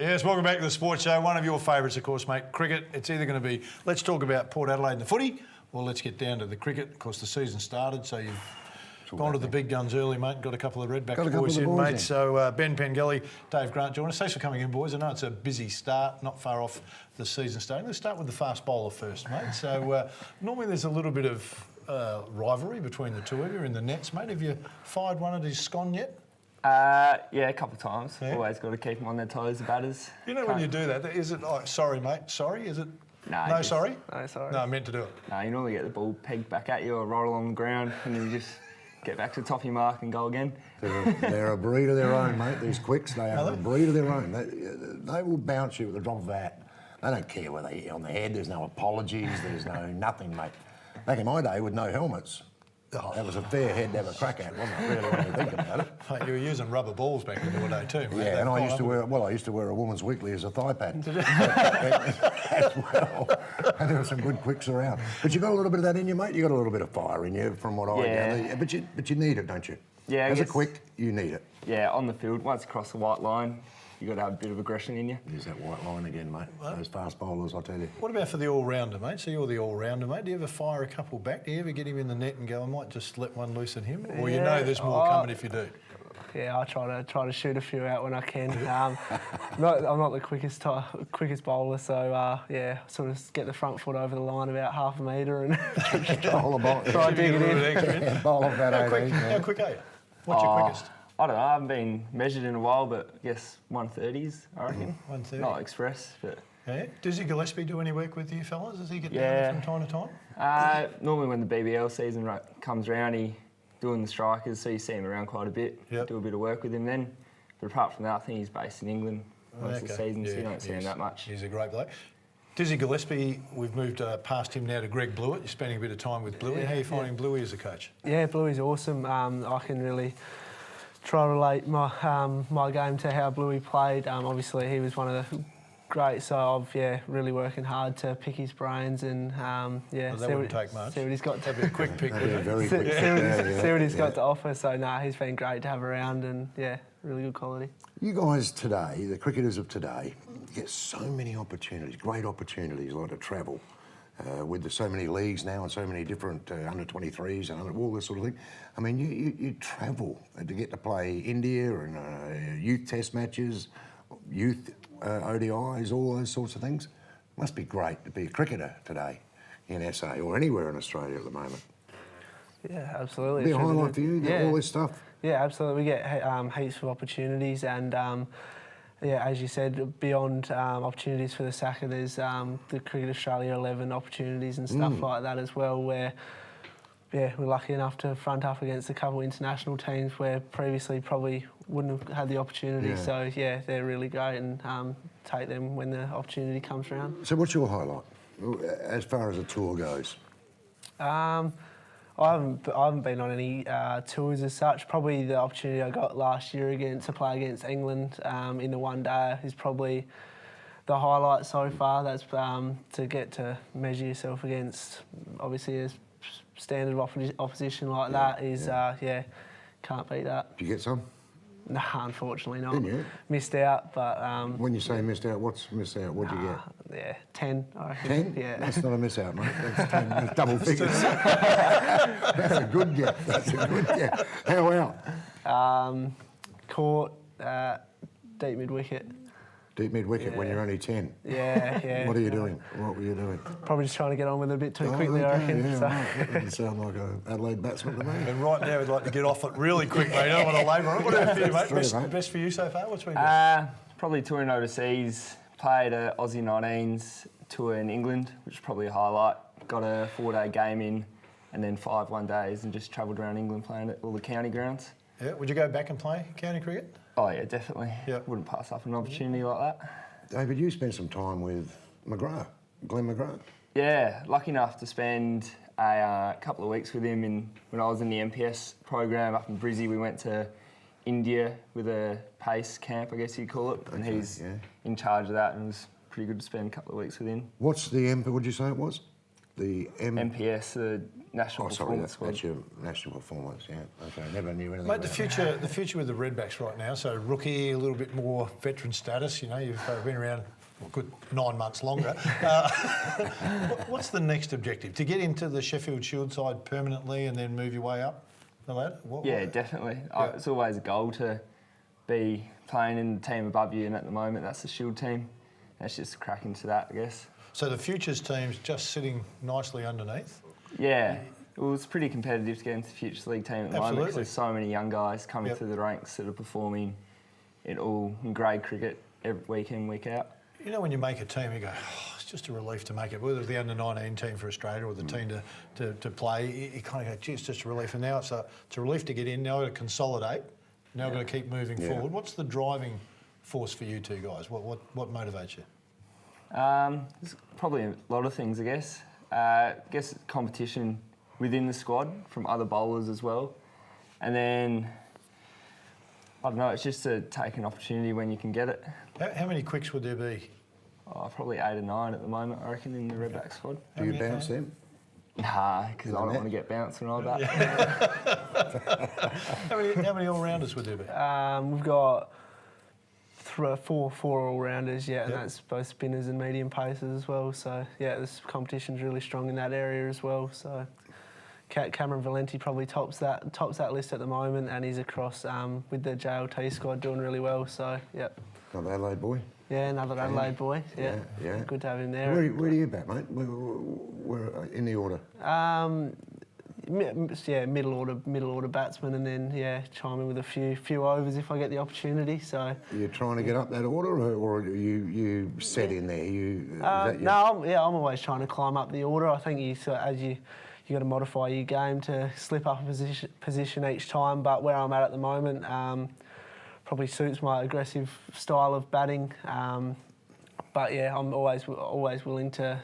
Yes, welcome back to the Sports Show. One of your favourites, of course, mate, cricket. It's either going to be, let's talk about Port Adelaide and the footy, or let's get down to the cricket. Of course, the season started, so you've gone to the big guns early, mate. Got a couple of Redbacks boys in, mate. So Ben Pengelley, Dave Grant join us. Thanks for coming in, boys. I know it's a busy start, not far off the season starting. Let's start with the fast bowler first, mate. So normally there's a little bit of rivalry between the two of you in the nets, mate. Have you fired one at his scone yet? Yeah, a couple of times. Yeah. Always got to keep them on their toes, the batters. You know, when you do that, is it like, sorry, mate, sorry? Is it no, sorry? No, sorry. No, I meant to do it. No, you normally get the ball pegged back at you or roll along the ground and then you just get back to the top of your mark and go again. They're a breed of their own, mate. These quicks, they are a breed of their own. They will bounce you with a drop of a hat. They don't care whether they're on the head. There's no apologies. There's no nothing, mate. Back in my day, with no helmets, that was a fair head to have a crack at, wasn't it, really, when you think about it? Mate, you were using rubber balls back in your day too, mate. Yeah, and I used to wear a woman's weekly as a thigh pad as well. And there were some good quicks around. But you got a little bit of that in you, mate. You got a little bit of fire in you, from what I gather. But you need it, don't you? Yeah, as a quick, you need it. Yeah, on the field, once you cross the white line, you got to have a bit of aggression in you. There's that white line again, mate. Those fast bowlers, I tell you. What about for the all-rounder, mate? So you're the all-rounder, mate. Do you ever fire a couple back? Do you ever get him in the net and go, I might just let one loose at him? Or you know there's more coming if you do? Yeah, I try to shoot a few out when I can. I'm not the quickest bowler, so yeah, sort of get the front foot over the line about half a metre and try dig it in. Bowl off that How quick are you? What's your quickest? I don't know, I haven't been measured in a while, but I guess 130s, I reckon. 130? Not express, but... Yeah. Does Gillespie do any work with you fellas? Does he get down there from time to time? Normally when the BBL season comes around, he doing the strikers, so you see him around quite a bit. Yep. Do a bit of work with him then. But apart from that, I think he's based in England most of the season, so you don't see him that much. He's a great bloke. Dizzy Gillespie, we've moved past him now to Greg Blewett. You're spending a bit of time with Bluey. How are you finding Bluey as a coach? Yeah, Bluey's awesome. I can really try to relate my game to how Bluey played. Obviously, he was one of the greats, so I've really working hard to pick his brains and that wouldn't take much. See what he's got. That'd be a quick pick. Very quick. See what he's got to offer. So he's been great to have around, and really good quality. You guys today, the cricketers of today, get so many opportunities, great opportunities, like to travel. With so many leagues now and so many different under-23s and all this sort of thing. I mean, you travel to get to play India and youth test matches, youth ODIs, all those sorts of things. Must be great to be a cricketer today in SA or anywhere in Australia at the moment. Yeah, absolutely. Be a highlight for you, all this stuff? Yeah, absolutely. We get heaps of opportunities and as you said, beyond opportunities for the SACA, there's the Cricket Australia 11 opportunities and stuff like that as well, where we're lucky enough to front up against a couple of international teams where previously probably wouldn't have had the opportunity. So they're really great and take them when the opportunity comes around. So what's your highlight as far as a tour goes? I haven't been on any tours as such. Probably the opportunity I got last year to play against England in the one day is probably the highlight so far. That's to get to measure yourself against obviously a standard opposition like that is can't beat that. Did you get some? No, unfortunately not. Didn't you? Missed out, but... when you say missed out, what's missed out? What'd you get? 10, I reckon. 10? Yeah. That's not a miss out, mate. That's 10. That's double figures. That's a good get. That's a good get. How out? Caught deep mid-wicket. Deep mid-wicket when you're only 10? Yeah. What are you doing? What were you doing? Probably just trying to get on with it a bit too quickly, I reckon. Yeah, right. That doesn't sound like an Adelaide batsman to me. And right now we'd like to get off it really quick, mate. I don't want to labour on it. What about for you, mate? Best for you so far? What's been best? Probably touring overseas. Played a Aussie 19s tour in England, which is probably a highlight. Got a 4-day game in and then 5 one-days and just travelled around England playing at all the county grounds. Yeah, would you go back and play county cricket? Oh yeah, definitely. Yep. Wouldn't pass up an opportunity like that. David, you spent some time with Glenn McGrath. Yeah, lucky enough to spend a couple of weeks with him when I was in the MPS program up in Brizzy. We went to India with a pace camp, I guess you'd call it, and he's in charge of that, and it was pretty good to spend a couple of weeks with him. What's the what did you say it was? The MPS, the National Oh, sorry, Performance Squad. that's your national performance. Yeah. Okay. Never knew anything. Mate, about the future with the Redbacks right now. So rookie, a little bit more veteran status. You know, you've been around a good 9 months longer. What's the next objective? To get into the Sheffield Shield side permanently and then move your way up the ladder? Yeah, definitely. Yeah. It's always a goal to be playing in the team above you, and at the moment that's the Shield team. That's just a crack into that, I guess. So the futures team's just sitting nicely underneath. Yeah, well, it's pretty competitive to get into the Futures League team at the moment because Absolutely. there's so many young guys coming Yep. through the ranks that are performing in grade cricket every week in, week out. You know, when you make a team, you go, oh, it's just a relief to make it. Whether it's the under-19 team for Australia or the team to play, you kind of go, gee, it's just a relief. And now it's a relief to get in. Now I've got to consolidate. Now I've got to keep moving forward. What's the driving force for you two guys? What motivates you? There's probably a lot of things, I guess. I guess competition within the squad from other bowlers as well. And then, I don't know, it's just to take an opportunity when you can get it. How many quicks would there be? Oh, probably 8 or 9 at the moment, I reckon, in the Redback squad. Do you bounce them? Nah, because I don't net? want to get bounced when I bat. How many all-rounders would there be? We've got four all-rounders, and that's both spinners and medium pacers as well. So, this competition's really strong in that area as well. So, Cameron Valenti probably tops that list at the moment, and he's across with the JLT squad doing really well. So, Another Adelaide boy. Yeah, another Adelaide boy. Yeah. Good to have him there. Where do you bat, mate? Where in the order? Middle order batsman, and then chime in with a few overs if I get the opportunity. So Are you trying to get up that order, or are you set in there? I'm always trying to climb up the order. I think you got to modify your game to slip up a position each time. But where I'm at the moment, probably suits my aggressive style of batting. But I'm always willing to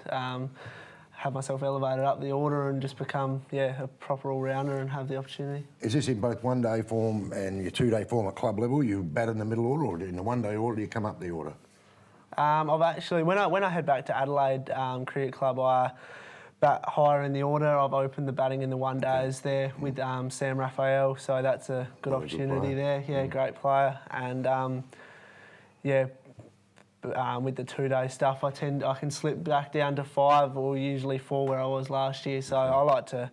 have myself elevated up the order and just become a proper all-rounder and have the opportunity. Is this in both one-day form and your two-day form at club level? You bat in the middle order, or in the one-day order, do you come up the order? I've actually, when I head back to Adelaide Cricket Club, I bat higher in the order. I've opened the batting in the one days there with Sam Raphael, so that's a good opportunity there. Yeah, great player, and with the 2-day stuff, I can slip back down to 5 or usually 4 where I was last year. So I like to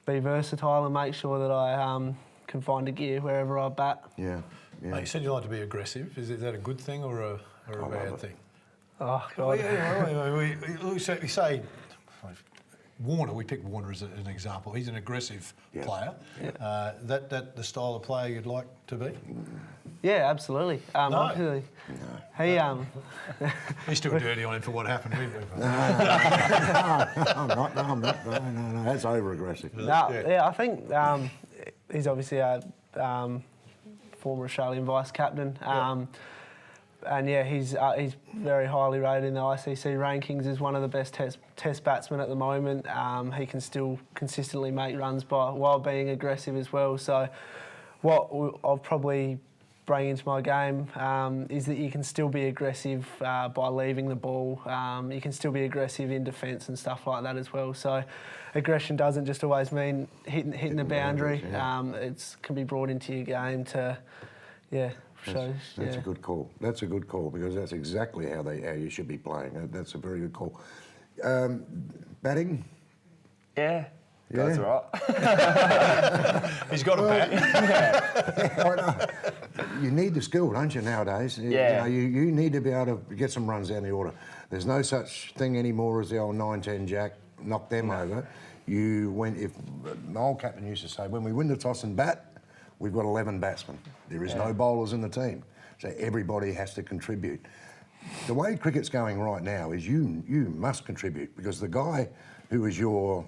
be versatile and make sure that I can find a gear wherever I bat. Yeah. Mate, you said you like to be aggressive. Is that a good thing or a bad thing? Oh God! We say Warner. We pick Warner as an example. He's an aggressive player. Yeah. That the style of player you'd like to be? Yeah, absolutely. Obviously, He's still dirty on him for what happened. I'm not. No, that's over-aggressive. I think he's obviously a former Australian vice-captain. And he's very highly rated in the ICC rankings as one of the best test batsmen at the moment. He can still consistently make runs while being aggressive as well. So what I'll probably bring into my game is that you can still be aggressive by leaving the ball. You can still be aggressive in defence and stuff like that as well. So aggression doesn't just always mean hitting the boundary. It can be brought into your game to, That's a good call. That's a good call because that's exactly how you should be playing. That's a very good call. Batting? Yeah. That's right. He's got a bat. You need the skill, don't you, nowadays? Yeah. You need to be able to get some runs down the order. There's no such thing anymore as the old 9-10 jack, knock them over. If my old captain used to say, when we win the toss and bat, we've got 11 batsmen. There is no bowlers in the team. So everybody has to contribute. The way cricket's going right now is you must contribute because the guy who is your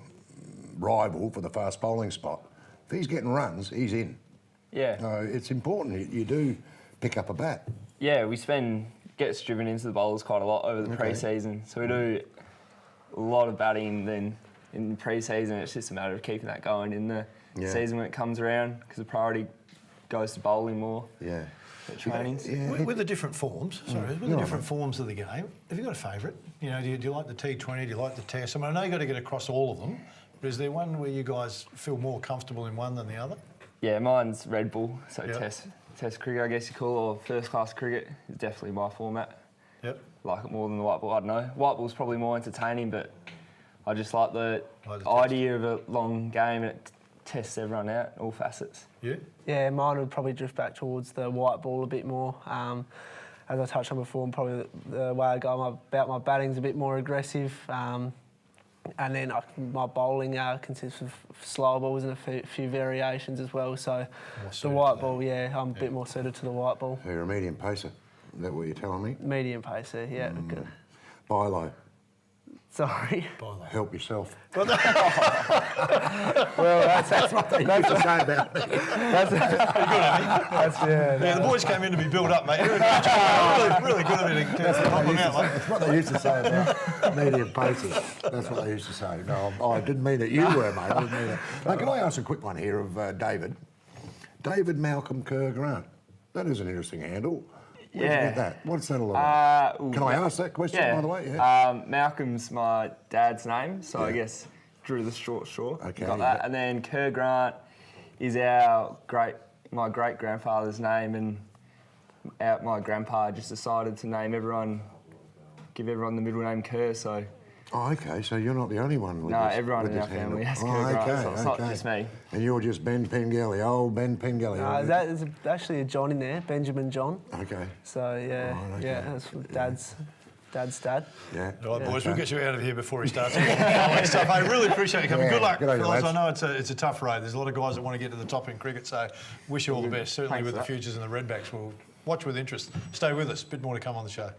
rival for the fast bowling spot, if he's getting runs, he's in. Yeah. So it's important you do pick up a bat. Yeah, gets driven into the bowlers quite a lot over the pre-season. So we do a lot of batting then in pre-season. It's just a matter of keeping that going in the season when it comes around because the priority goes to bowling more. Yeah. at trainings. Yeah, With the different forms, with the different forms of the game, have you got a favourite? You know, do you like the T20? Do you like the Test? I mean, I know you've got to get across all of them, but is there one where you guys feel more comfortable in one than the other? Yeah, mine's Red Bull, so Yep. test cricket, I guess you call it, or first class cricket is definitely my format. Yep. Like it more than the white ball. I don't know. White ball's probably more entertaining, but I just like the Like the idea of a long game and it tests everyone out, all facets. Yeah. Yeah, mine would probably drift back towards the white ball a bit more. As I touched on before, probably the way I go about my batting's a bit more aggressive. And then my bowling consists of slower balls and a few variations as well. So the suited white to that. ball, I'm a bit more suited to the white ball. So you're a medium pacer. Is that what you're telling me? Medium pacer, yeah. Good. Buy low. Sorry. Help yourself. Well, that's what they That's the same about me. Yeah, the boys came in to be built up, mate. You're a good job. Really good of you to help them out, mate. That's what they used to say about medium pacers. That's what they used to say. No, I didn't mean it. You were, mate. I didn't mean it. Now, can I ask a quick one here of David? David Malcolm Kerr Grant. That is an interesting handle. Where'd you get that? What's that all about? Can I ask that question, by the way? Yeah. Malcolm's my dad's name, so I guess drew the short straw. Okay, Got that. And then Kerr Grant is my great grandfather's name, and my grandpa just decided to give everyone the middle name Kerr. So Oh, okay. So you're not the only one with no, this, everyone with in this our family handle. has Kerr Grant, okay, so it's not just me. And you're just Ben Pengelley, old Ben Pengelley. There's actually a John in there, Benjamin John. Okay. So yeah, Right, okay. that's dad's dad. Yeah. All right, boys, we'll get you out of here before he starts getting all that stuff. I really appreciate you coming. Yeah, Good luck, good on you, fellas. I lads. know it's a tough road. There's a lot of guys that want to get to the top in cricket, so wish you all the best. Certainly Thanks with for the that. futures and the Redbacks. We'll watch with interest. Stay with us. A bit more to come on the show.